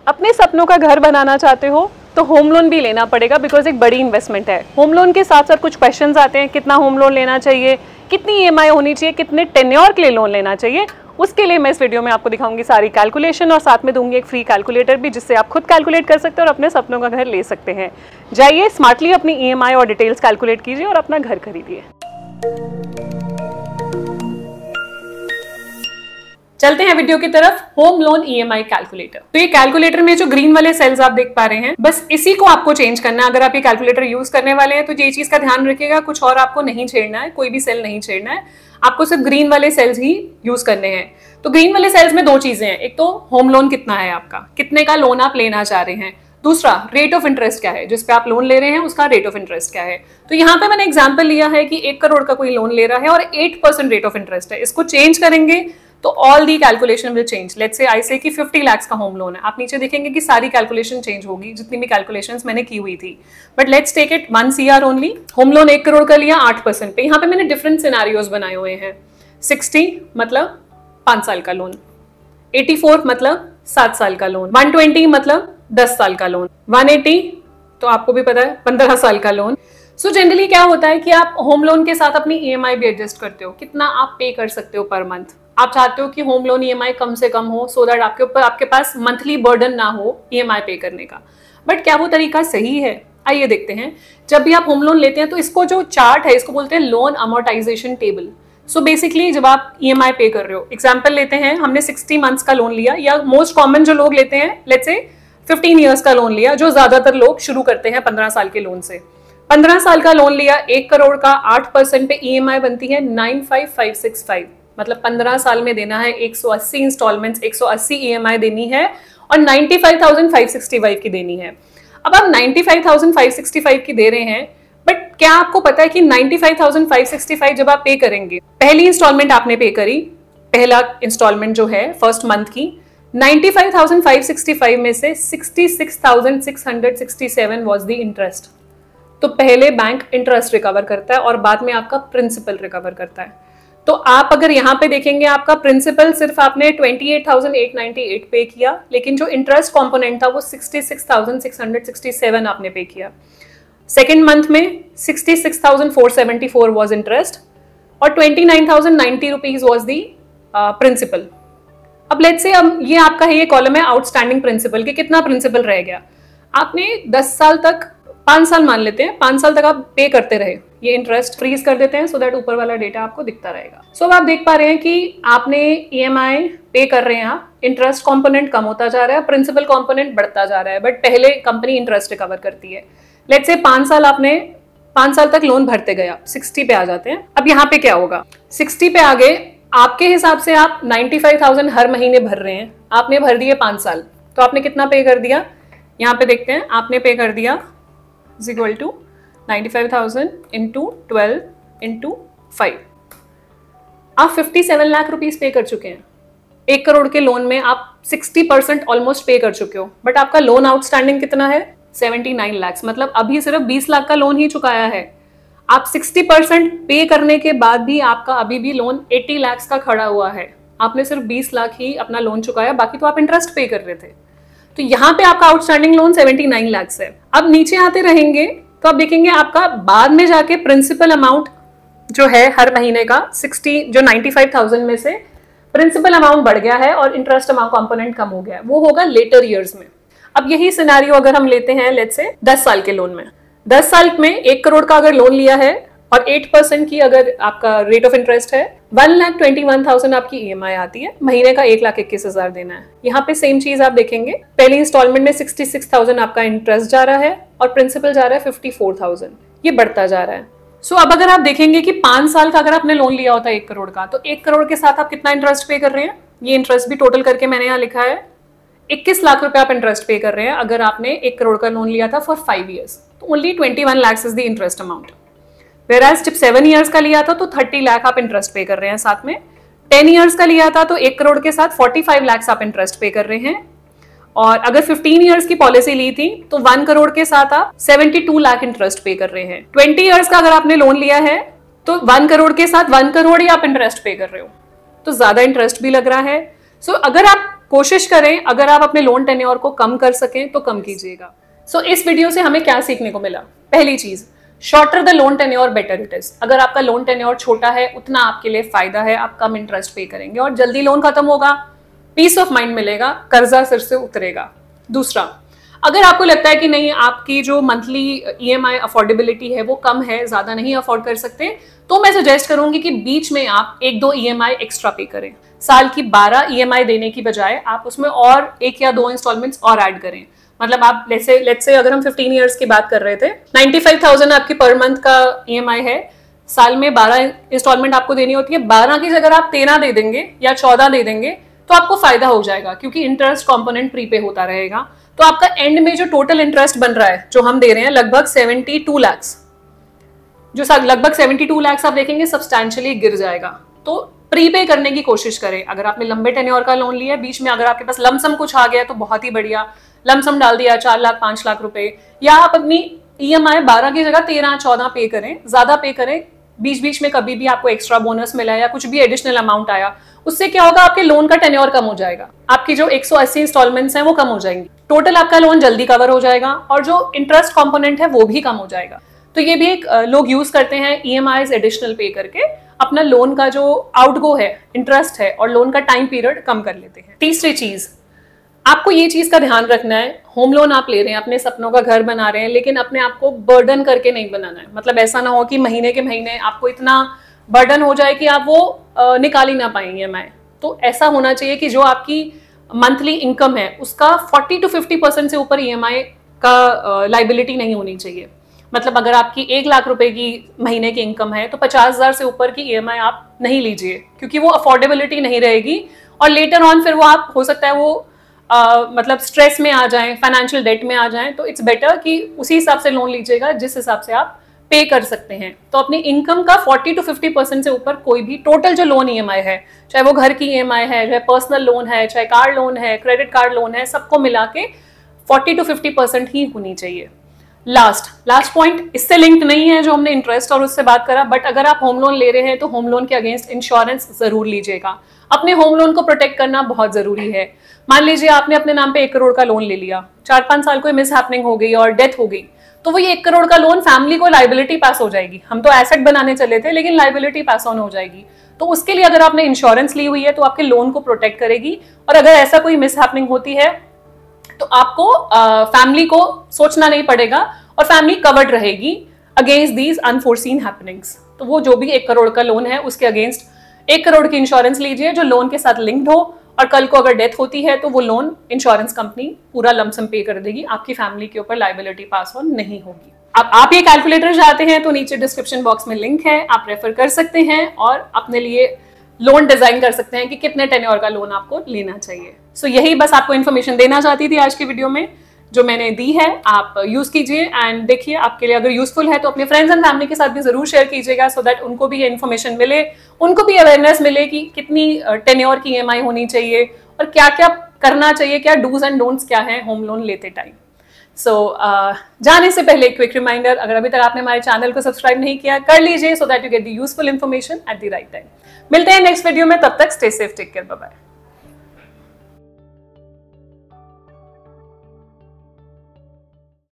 अपने सपनों का घर बनाना चाहते हो तो होम लोन भी लेना पड़ेगा, बिकॉज एक बड़ी इन्वेस्टमेंट है। होम लोन के साथ साथ कुछ क्वेश्चंस आते हैं, कितना होम लोन लेना चाहिए, कितनी ईएमआई होनी चाहिए, कितने टेन्योर के लिए लोन लेना चाहिए। उसके लिए मैं इस वीडियो में आपको दिखाऊंगी सारी कैलकुलेशन और साथ में दूंगी एक फ्री कैलकुलेटर भी, जिससे आप खुद कैलकुलेट कर सकते हैं और अपने सपनों का घर ले सकते हैं। जाइए स्मार्टली अपनी ईएमआई और डिटेल्स कैलकुलेट कीजिए और अपना घर खरीदिए। चलते हैं वीडियो की तरफ। Home loan EMI calculator. तो ये कैलकुलेटर में जो ग्रीन वाले सेल्स आप देख पा रहे हैं, बस इसी को आपको चेंज करना है। अगर आप ये कैलकुलेटर यूज करने वाले हैं तो ये चीज का ध्यान रखिएगा, कुछ और आपको नहीं छेड़ना है, कोई भी सेल नहीं छेड़ना है, आपको सिर्फ ग्रीन वाले सेल्स ही यूज करने हैं। तो ग्रीन वाले सेल्स में दो चीजें हैं, एक तो होम लोन कितना है आपका, कितने का लोन आप लेना चाह रहे हैं, दूसरा रेट ऑफ इंटरेस्ट क्या है, जिस पे आप लोन ले रहे हैं उसका रेट ऑफ इंटरेस्ट क्या है। तो यहाँ पे मैंने एग्जांपल लिया है कि 1 करोड़ का कोई लोन ले रहा है और 8% रेट ऑफ इंटरेस्ट है। इसको चेंज करेंगे तो all the calculation will change. Let's say I से कि 50 लाख का होम लोन है, आप नीचे देखेंगे कि सारी कैलकुलेशन चेंज होगी जितनी भी कैलकुलेशंस मैंने की हुई थी। But let's take it 1 CR only. Home loan 1 crore का लिया 8% पे। यहाँ पे मैंने डिफरेंट सिनेरियोज बनाए हुए हैं। 60 मतलब 5 साल का लोन, 84 मतलब 7 साल का लोन, 120 मतलब 10 साल का लोन, 180 तो आपको भी पता है 15 साल का लोन। सो जनरली क्या होता है कि आप होम लोन के साथ अपनी ईएमआई भी एडजस्ट करते हो, कितना आप पे कर सकते हो पर मंथ। आप चाहते हो कि होम लोन ईएमआई कम से कम हो, सो दैट आपके ऊपर आपके पास मंथली बर्डन ना हो ईएमआई पे करने का। बट क्या वो तरीका सही है? आइए देखते हैं। जब भी आप होम लोन लेते हैं तो इसको जो चार्ट है इसको बोलते हैं loan amortisation table. So basically जब आप ईएमआई पे कर रहे हो, एग्जाम्पल लेते हैं, हमने 60 मंथ्स का लोन लिया, या मोस्ट कॉमन जो लोग लेते हैं लेट्स से 15 ईयर्स का लोन लिया, जो ज्यादातर लोग शुरू करते हैं 15 साल के लोन से। 15 साल का लोन लिया, 1 करोड़ का, 8% पे ईएमआई बनती है 95565। मतलब 15 साल में देना है 180 इंस्टॉलमेंट्स, 180 ईएमआई देनी है और 95,565 की देनी है। अब आप 95,565 की दे रहे हैं, बट क्या आपको पता है कि 95,565 जब आप पे करेंगे, पहली इंस्टॉलमेंट आपने पे करी, पहला इंस्टॉलमेंट जो है फर्स्ट मंथ की, 95,565 में से 66,667 वाज द इंटरेस्ट। तो पहले बैंक इंटरेस्ट रिकवर करता है और बाद में आपका प्रिंसिपल रिकवर करता है। तो आप अगर यहाँ पे देखेंगे, आपका प्रिंसिपल सिर्फ आपने 28,898 पे किया, लेकिन जो इंटरेस्ट कंपोनेंट था वो 66,667 आपने पे किया। सेकेंड मंथ में 66,474 वाज इंटरेस्ट और 29,090 रुपीज वाज दी प्रिंसिपल। अब लेट्स से अब ये आपका है, ये कॉलम है आउटस्टैंडिंग प्रिंसिपल कि कितना प्रिंसिपल रह गया। आपने 10 साल तक, 5 साल मान लेते हैं, 5 साल तक आप पे करते रहे, ये इंटरेस्ट फ्रीज कर देते हैं सो दैट ऊपर वाला डेटा आपको दिखता रहेगा। सो अब आप देख पा रहे हैं कि आपने ईएमआई पे कर रहे हैं, आप इंटरेस्ट कंपोनेंट कम होता जा रहा है, प्रिंसिपल कंपोनेंट बढ़ता जा रहा है, बट पहले कंपनी इंटरेस्ट रिकवर करती है। लेट्स से 5 साल आपने 5 साल तक लोन भरते गए, आप 60 पे आ जाते हैं। अब यहाँ पे क्या होगा, 60 पे आ गए, आपके हिसाब से आप 95,000 हर महीने भर रहे हैं, आपने भर दिए 5 साल, तो आपने कितना पे कर दिया, यहाँ पे देखते हैं, आपने पे कर दिया is equal to 95,000 into 12 into 5। आप 57 लाख रुपीस पे कर चुके हैं। 1 करोड़ के लोन में आप 60% ऑलमोस्ट पे कर चुके हो, बट आपका लोन आउटस्टैंडिंग कितना है, 79 लाख। मतलब अभी सिर्फ 20 लाख का लोन ही चुकाया है। आप 60% पे करने के बाद भी आपका अभी भी लोन 80 लाख का खड़ा हुआ है। आपने सिर्फ 20 लाख ही अपना लोन चुकाया, बाकी तो आप इंटरेस्ट पे कर रहे थे। तो यहाँ पे आपका आउटस्टैंडिंग लोन 79 लाख है। अब नीचे आते रहेंगे तो आप देखेंगे आपका बाद में जाके प्रिंसिपल अमाउंट जो है हर महीने का 95,000 में से प्रिंसिपल अमाउंट बढ़ गया है और इंटरेस्ट अमाउंट कंपोनेंट कम हो गया है, वो होगा लेटर ईयर्स में। अब यही सिनेरियो अगर हम लेते हैं लेट्स से 10 साल के लोन में, 10 साल में 1 करोड़ का अगर लोन लिया है और 8% की अगर आपका रेट ऑफ इंटरेस्ट है, 1,21,000 आपकी ईएमआई आती है, महीने का 1,21,000 देना है। यहाँ पे सेम चीज आप देखेंगे, पहली इंस्टॉलमेंट में 66,000 आपका इंटरेस्ट जा रहा है और प्रिंसिपल जा रहा है 54,000, ये बढ़ता जा रहा है। सो अब अगर आप देखेंगे कि 5 साल का अगर आपने लोन लिया होता है 1 करोड़ का, तो 1 करोड़ के साथ आप कितना इंटरेस्ट पे कर रहे हैं, ये इंटरेस्ट भी टोटल करके मैंने यहाँ लिखा है 21 लाख रुपए आप इंटरेस्ट पे कर रहे हैं। अगर आपने 1 करोड़ का लोन लिया था फॉर 5 ईयर्स, तो only 21 lakh is the interest amount. Whereas जब 7 ईयर्स का लिया था तो 30 लाख आप इंटरेस्ट पे कर रहे हैं साथ में। 10 ईयर्स का लिया था तो 1 करोड़ के साथ 45 लाख आप इंटरेस्ट पे कर रहे हैं। और अगर 15 ईयर्स की पॉलिसी ली थी तो 1 करोड़ के साथ आप 72 लाख इंटरेस्ट पे कर रहे हैं। 20 ईयर्स का अगर आपने लोन लिया है तो 1 करोड़ के साथ 1 करोड़ ही आप इंटरेस्ट पे कर रहे हो, तो ज्यादा इंटरेस्ट भी लग रहा है। सो अगर आप कोशिश करें अगर आप अपने लोन टेन्योर को कम कर सकें तो कम कीजिएगा। सो इस वीडियो से हमें क्या सीखने को मिला? पहली चीज, shorter the loan tenure better it is. अगर आपका लोन टेन्योर छोटा है उतना आपके लिए फायदा है, आप कम इंटरेस्ट पे करेंगे और जल्दी लोन खत्म होगा, पीस ऑफ माइंड मिलेगा, कर्जा सिर से उतरेगा। दूसरा, अगर आपको लगता है कि नहीं आपकी जो मंथली ईएमआई अफोर्डेबिलिटी है वो कम है, ज्यादा नहीं अफोर्ड कर सकते, तो मैं सजेस्ट करूंगी कि बीच में आप 1-2 ईएमआई एक्स्ट्रा पे करें। साल की 12 ईएमआई देने की बजाय आप उसमें और 1 या 2 इंस्टॉलमेंट्स और ऐड करें। मतलब आप लेट्स से अगर हम 15 ईयर्स की बात कर रहे थे, 95,000 आपकी पर मंथ का ईएमआई है, साल में 12 इंस्टॉलमेंट आपको देनी होती है। 12 की जगह आप 13 दे देंगे या 14 दे देंगे तो आपको फायदा हो जाएगा, क्योंकि इंटरेस्ट कॉम्पोनेंट प्रीपे होता रहेगा। तो आपका एंड में जो टोटल इंटरेस्ट बन रहा है, जो हम दे रहे हैं लगभग 72 लाख, जो लगभग 72 लाख आप देखेंगे सब्सटैंशियली गिर जाएगा। तो प्रीपे करने की कोशिश करें। अगर आपने लंबे टेन्योर का लोन लिया, बीच में अगर आपके पास लमसम कुछ आ गया तो बहुत ही बढ़िया, लमसम डाल दिया 4 लाख 5 लाख रुपए, या आप अपनी ईएमआई 12 की जगह 13-14 पे करें, ज्यादा पे करें। बीच बीच में कभी भी आपको एक्स्ट्रा बोनस मिला या कुछ भी एडिशनल अमाउंट आया, उससे क्या होगा, आपके लोन का टेन्योर कम हो जाएगा, आपकी जो 180 इंस्टॉलमेंट्स हैं वो कम हो जाएंगी, टोटल आपका लोन जल्दी कवर हो जाएगा और जो इंटरेस्ट कंपोनेंट है वो भी कम हो जाएगा। तो ये भी एक लोग यूज करते हैं ईएमआईज एडिशनल पे करके अपना लोन का जो आउटगो है, इंटरेस्ट है और लोन का टाइम पीरियड कम कर लेते हैं। तीसरी चीज, आपको ये चीज का ध्यान रखना है, होम लोन आप ले रहे हैं, अपने सपनों का घर बना रहे हैं, लेकिन अपने आप को बर्डन करके नहीं बनाना है। मतलब ऐसा ना हो कि महीने के महीने आपको इतना बर्डन हो जाए कि आप वो निकाल ही ना पाएंगे ईएमआई। तो ऐसा होना चाहिए कि जो आपकी मंथली इनकम है उसका 40 to 50% से ऊपर ईएमआई का लाइबिलिटी नहीं होनी चाहिए। मतलब अगर आपकी 1 लाख रुपए की महीने की इनकम है तो 50,000 से ऊपर की ईएमआई आप नहीं लीजिए, क्योंकि वो अफोर्डेबिलिटी नहीं रहेगी और लेटर ऑन फिर वो आप हो सकता है वो मतलब स्ट्रेस में आ जाएं, फाइनेंशियल डेट में आ जाएं। तो इट्स बेटर कि उसी हिसाब से लोन लीजिएगा जिस हिसाब से आप पे कर सकते हैं। तो अपनी इनकम का 40 to 50% से ऊपर कोई भी टोटल जो लोन ईएमआई है, चाहे वो घर की ईएमआई है, चाहे पर्सनल लोन है, चाहे कार लोन है, क्रेडिट कार्ड लोन है, सबको मिला के 40 to 50% ही होनी चाहिए। लास्ट पॉइंट इससे लिंक्ड नहीं है जो हमने इंटरेस्ट और उससे बात करा, बट अगर आप होम लोन ले रहे हैं तो होम लोन के अगेंस्ट इंश्योरेंस जरूर लीजिएगा। अपने होम लोन को प्रोटेक्ट करना बहुत जरूरी है। मान लीजिए आपने अपने नाम पे 1 करोड़ का लोन ले लिया, 4-5 साल कोई मिस हैपनिंग हो गई और डेथ हो गई, तो वो ये 1 करोड़ का लोन फैमिली को लाइबिलिटी पास हो जाएगी। हम तो एसेट बनाने चले थे लेकिन लाइबिलिटी पास ऑन हो जाएगी। तो उसके लिए अगर आपने इंश्योरेंस ली हुई है तो आपके लोन को प्रोटेक्ट करेगी, और अगर ऐसा कोई मिस हैपनिंग होती है तो आपको फैमिली को सोचना नहीं पड़ेगा और फैमिली कवर्ड रहेगी अगेंस्ट दीज अनफोर्सीन हैपनिंग्स। तो वो जो भी 1 करोड़ का लोन है उसके अगेंस्ट 1 करोड़ की इंश्योरेंस लीजिए जो लोन के साथ लिंक्ड हो, और कल को अगर डेथ होती है तो वो लोन इंश्योरेंस कंपनी पूरा लमसम पे कर देगी, आपकी फैमिली के ऊपर लाइबिलिटी पास ऑन नहीं होगी। अब आप ये कैलकुलेटर चाहते हैं तो नीचे डिस्क्रिप्शन बॉक्स में लिंक है, आप रेफर कर सकते हैं और अपने लिए लोन डिजाइन कर सकते हैं कि कितने टेन्योर का लोन आपको लेना चाहिए। सो यही बस आपको इन्फॉर्मेशन देना चाहती थी आज की वीडियो में, जो मैंने दी है। आप यूज कीजिए एंड देखिए आपके लिए अगर यूजफुल है तो अपने फ्रेंड्स एंड फैमिली के साथ भी जरूर शेयर कीजिएगा, सो दैट उनको भी ये इन्फॉर्मेशन मिले, उनको भी अवेयरनेस मिले कि कितनी टेन्योर की ईएमआई होनी चाहिए और क्या क्या करना चाहिए, क्या डूज एंड डोंट्स क्या है होम लोन लेते टाइम। सो जाने से पहले क्विक रिमाइंडर, अगर अभी तक आपने हमारे चैनल को सब्सक्राइब नहीं किया कर लीजिए, so that you get the useful information at the right time. मिलते हैं नेक्स्ट वीडियो में, तब तक stay safe, take care, bye bye.